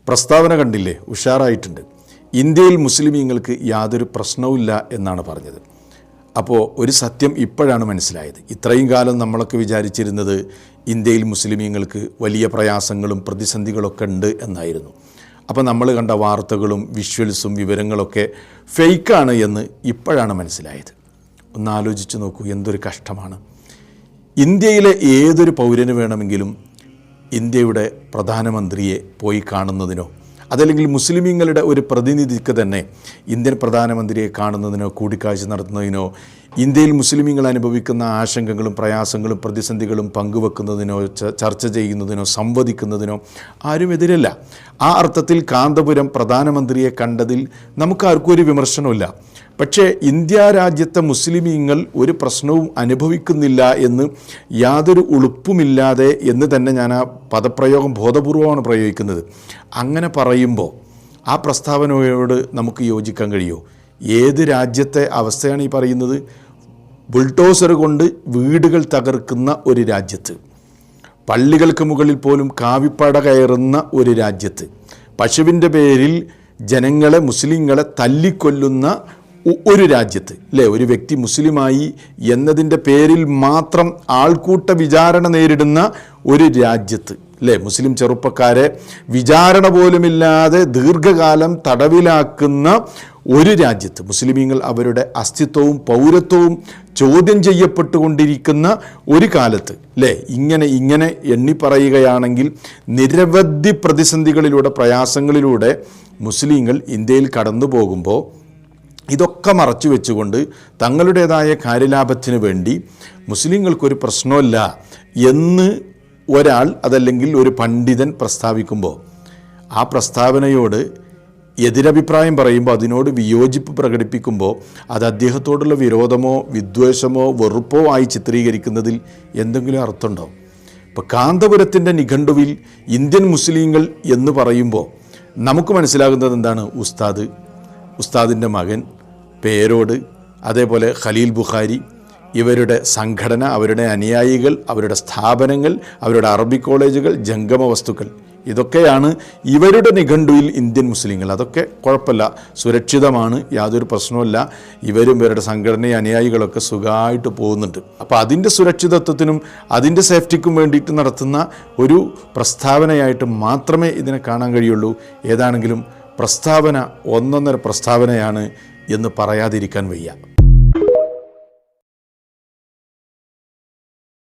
പ്രസ്താവന കണ്ടില്ലേ, ഉഷാറായിട്ടുണ്ട്. ഇന്ത്യയിൽ മുസ്ലിമീങ്ങൾക്ക് യാതൊരു പ്രശ്നവുമില്ല എന്നാണ് പറഞ്ഞത്. അപ്പോൾ ഒരു സത്യം ഇപ്പോഴാണ് മനസ്സിലായത്. ഇത്രയും കാലം നമ്മളൊക്കെ വിചാരിച്ചിരുന്നത് ഇന്ത്യയിൽ മുസ്ലിമീങ്ങൾക്ക് വലിയ പ്രയാസങ്ങളും പ്രതിസന്ധികളൊക്കെ ഉണ്ട് എന്നായിരുന്നു. അപ്പോൾ നമ്മൾ കണ്ട വാർത്തകളും വിഷ്വൽസും വിവരങ്ങളൊക്കെ ഫേക്കാണ് എന്ന് ഇപ്പോഴാണ് മനസ്സിലായത്. ഒന്ന് ആലോചിച്ച് നോക്കൂ, എന്തൊരു കഷ്ടമാണ്. ഇന്ത്യയിലെ ഏതൊരു പൗരന് വേണമെങ്കിലും ഇന്ത്യയുടെ പ്രധാനമന്ത്രിയെ പോയി കാണുന്നതിനോ അതല്ലെങ്കിൽ മുസ്ലിമീങ്ങളുടെ ഒരു പ്രതിനിധിക്ക് തന്നെ ഇന്ത്യൻ പ്രധാനമന്ത്രിയെ കാണുന്നതിനോ കൂടിക്കാഴ്ച നടത്തുന്നതിനോ ഇന്ത്യയിൽ മുസ്ലിമീങ്ങൾ അനുഭവിക്കുന്ന ആശങ്കകളും പ്രയാസങ്ങളും പ്രതിസന്ധികളും പങ്കുവെക്കുന്നതിനോ ചർച്ച ചെയ്യുന്നതിനോ സംവദിക്കുന്നതിനോ ആരും എതിരല്ല. ആ അർത്ഥത്തിൽ കാന്തപുരം പ്രധാനമന്ത്രിയെ കണ്ടതിൽ നമുക്കാർക്കും ഒരു വിമർശനമില്ല. പക്ഷേ ഇന്ത്യ രാജ്യത്തെ മുസ്ലിമീങ്ങൾ ഒരു പ്രശ്നവും അനുഭവിക്കുന്നില്ല എന്ന് യാതൊരു ഉളുപ്പുമില്ലാതെ എന്ന് തന്നെ ഞാൻ ആ പദപ്രയോഗം ബോധപൂർവമാണ് പ്രയോഗിക്കുന്നത്. അങ്ങനെ പറയുമ്പോൾ ആ പ്രസ്താവനയോട് നമുക്ക് യോജിക്കാൻ കഴിയുമോ? ഏത് രാജ്യത്തെ അവസ്ഥയാണ് ഈ പറയുന്നത്? ബുൾഡോസർ കൊണ്ട് വീടുകൾ തകർക്കുന്ന ഒരു രാജ്യത്ത്, പള്ളികൾക്ക് മുകളിൽ പോലും കാവിപ്പട കയറുന്ന ഒരു രാജ്യത്ത്, പശുവിൻ്റെ പേരിൽ ജനങ്ങളെ മുസ്ലിങ്ങളെ തല്ലിക്കൊല്ലുന്ന ഒരു രാജ്യത്ത്, അല്ലേ, ഒരു വ്യക്തി മുസ്ലിമായി എന്നതിൻ്റെ പേരിൽ മാത്രം ആൾക്കൂട്ട വിചാരണ നേരിടുന്ന ഒരു രാജ്യത്ത്, അല്ലേ, മുസ്ലിം ചെറുപ്പക്കാരെ വിചാരണ പോലുമില്ലാതെ ദീർഘകാലം തടവിലാക്കുന്ന ഒരു രാജ്യത്ത്, മുസ്ലിമീങ്ങൾ അവരുടെ അസ്തിത്വവും പൗരത്വവും ചോദ്യം ചെയ്യപ്പെട്ടുകൊണ്ടിരിക്കുന്ന ഒരു കാലത്ത്, അല്ലേ, ഇങ്ങനെ എണ്ണി പറയുകയാണെങ്കിൽ നിരവധി പ്രതിസന്ധികളിലൂടെ പ്രയാസങ്ങളിലൂടെ മുസ്ലിങ്ങൾ ഇന്ത്യയിൽ കടന്നു പോകുമ്പോൾ ഇതൊക്കെ മറച്ചു വെച്ചുകൊണ്ട് തങ്ങളുടേതായ കാര്യലാഭത്തിന് വേണ്ടി മുസ്ലിങ്ങൾക്കൊരു പ്രശ്നമില്ല എന്ന് ഒരാൾ അതല്ലെങ്കിൽ ഒരു പണ്ഡിതൻ പ്രസ്താവിക്കുമ്പോൾ ആ പ്രസ്താവനയോട് എതിരഭിപ്രായം പറയുമ്പോൾ അതിനോട് വിയോജിപ്പ് പ്രകടിപ്പിക്കുമ്പോൾ അത് അദ്ദേഹത്തോടുള്ള വിരോധമോ വിദ്വേഷമോ വെറുപ്പോ ആയി ചിത്രീകരിക്കുന്നതിൽ എന്തെങ്കിലും അർത്ഥമുണ്ടോ? ഇപ്പോൾ കാന്തപുരത്തിൻ്റെ നിഘണ്ടുവിൽ ഇന്ത്യൻ മുസ്ലിങ്ങൾ എന്ന് പറയുമ്പോൾ നമുക്ക് മനസ്സിലാകുന്നത് എന്താണ്? ഉസ്താദിൻ്റെ മകൻ, പേരോട്, അതേപോലെ ഖലീൽ ബുഖാരി, ഇവരുടെ സംഘടന, അവരുടെ അനുയായികൾ, അവരുടെ സ്ഥാപനങ്ങൾ, അവരുടെ അറബി കോളേജുകൾ, ജംഗമ വസ്തുക്കൾ, ഇതൊക്കെയാണ് ഇവരുടെ നിഘണ്ടുവിൽ ഇന്ത്യൻ മുസ്ലിങ്ങൾ. അതൊക്കെ കുഴപ്പമില്ല, സുരക്ഷിതമാണ്, യാതൊരു പ്രശ്നവുമില്ല, ഇവരും ഇവരുടെ സംഘടനയും അനുയായികളൊക്കെ സുഖമായിട്ട് പോകുന്നുണ്ട്. അപ്പോൾ അതിൻ്റെ സുരക്ഷിതത്വത്തിനും അതിൻ്റെ സേഫ്റ്റിക്കും വേണ്ടിയിട്ട് നടത്തുന്ന ഒരു പ്രസ്താവനയായിട്ട് മാത്രമേ ഇതിനെ കാണാൻ കഴിയുള്ളൂ. ഏതാണെങ്കിലും പ്രസ്താവന ഒന്നൊന്നര പ്രസ്താവനയാണ് എന്ന് പറയാതിരിക്കാൻ വയ്യ.